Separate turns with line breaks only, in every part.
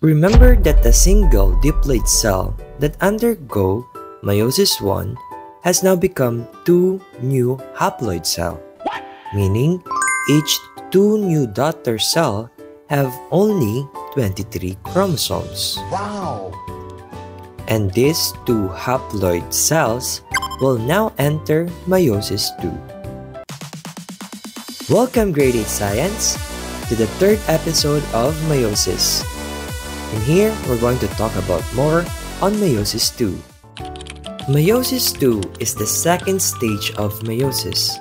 Remember that the single diploid cell that undergo meiosis 1 has now become 2 new haploid cells, meaning each 2 new daughter cell have only 23 chromosomes.
Wow!
And these 2 haploid cells will now enter meiosis 2. Welcome grade 8 science to the 3rd episode of meiosis. And here we're going to talk about more on meiosis 2. Meiosis 2 is the second stage of meiosis,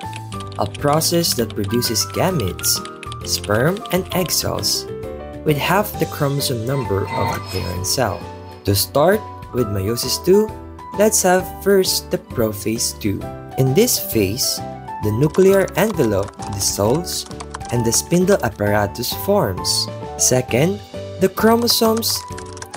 a process that produces gametes, sperm and egg cells, with half the chromosome number of the parent cell. To start with meiosis 2, let's have first the prophase 2. In this phase, the nuclear envelope dissolves and the spindle apparatus forms. Second, the chromosomes,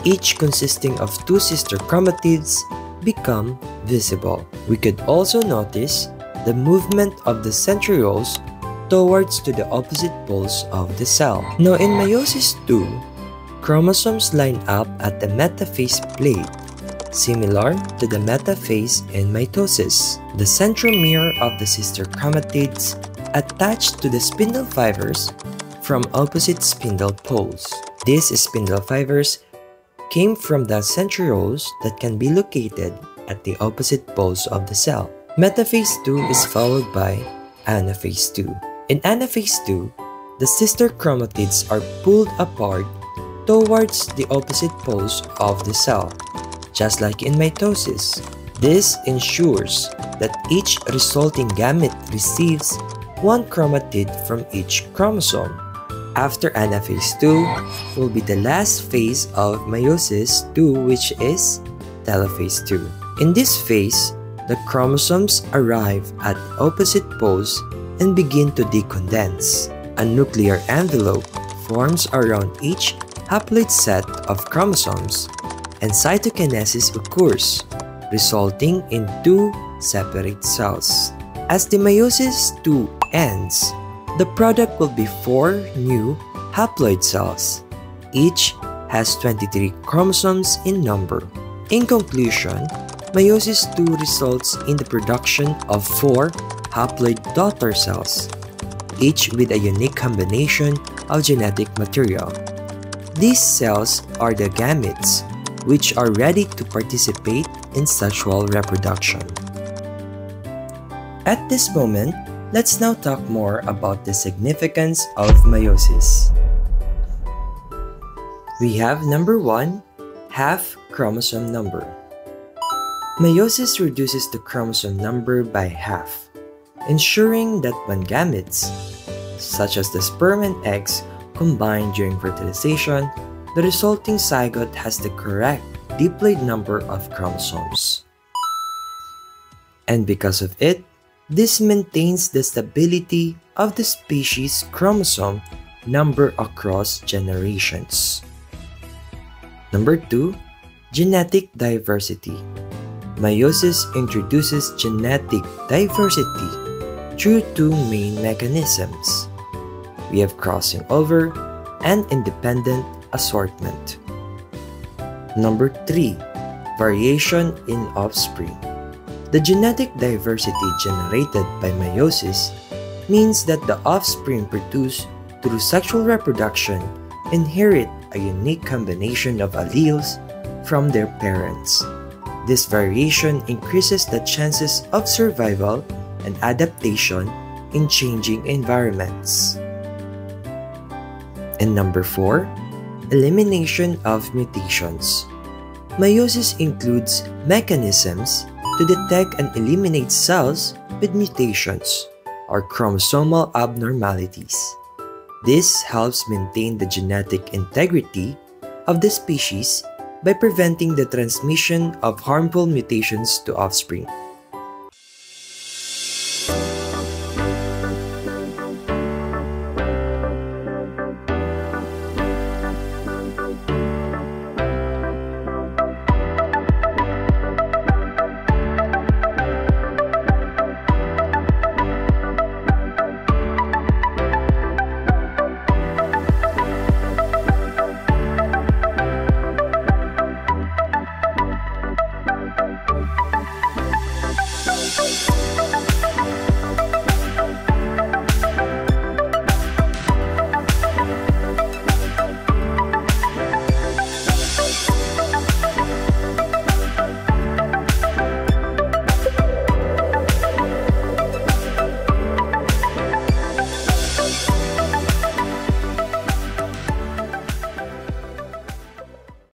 each consisting of 2 sister chromatids, become visible. We could also notice the movement of the centrioles towards to the opposite poles of the cell. Now in meiosis 2, chromosomes line up at the metaphase plate, similar to the metaphase in mitosis. The centromere of the sister chromatids attached to the spindle fibers from opposite spindle poles. These spindle fibers came from the centrioles that can be located at the opposite poles of the cell. Metaphase 2 is followed by anaphase 2. In anaphase 2, the sister chromatids are pulled apart towards the opposite poles of the cell, just like in mitosis. This ensures that each resulting gamete receives 1 chromatid from each chromosome. After anaphase 2 will be the last phase of meiosis 2, which is telophase 2. In this phase, the chromosomes arrive at opposite poles and begin to decondense. A nuclear envelope forms around each haploid set of chromosomes, and cytokinesis occurs, resulting in 2 separate cells. As the meiosis 2 ends, the product will be 4 new haploid cells. Each has 23 chromosomes in number. In conclusion, meiosis 2 results in the production of 4 haploid daughter cells, each with a unique combination of genetic material. These cells are the gametes, which are ready to participate in sexual reproduction. At this moment, let's now talk more about the significance of meiosis. We have number 1, half chromosome number. Meiosis reduces the chromosome number by half, ensuring that when gametes, such as the sperm and eggs, combine during fertilization, the resulting zygote has the correct diploid number of chromosomes. And because of it, this maintains the stability of the species' chromosome number across generations. Number 2, genetic diversity. Meiosis introduces genetic diversity through 2 main mechanisms. We have crossing over and independent assortment. Number 3, variation in offspring. The genetic diversity generated by meiosis means that the offspring produced through sexual reproduction inherit a unique combination of alleles from their parents. This variation increases the chances of survival and adaptation in changing environments. And number 4, elimination of mutations. Meiosis includes mechanisms to detect and eliminate cells with mutations or chromosomal abnormalities. This helps maintain the genetic integrity of the species by preventing the transmission of harmful mutations to offspring.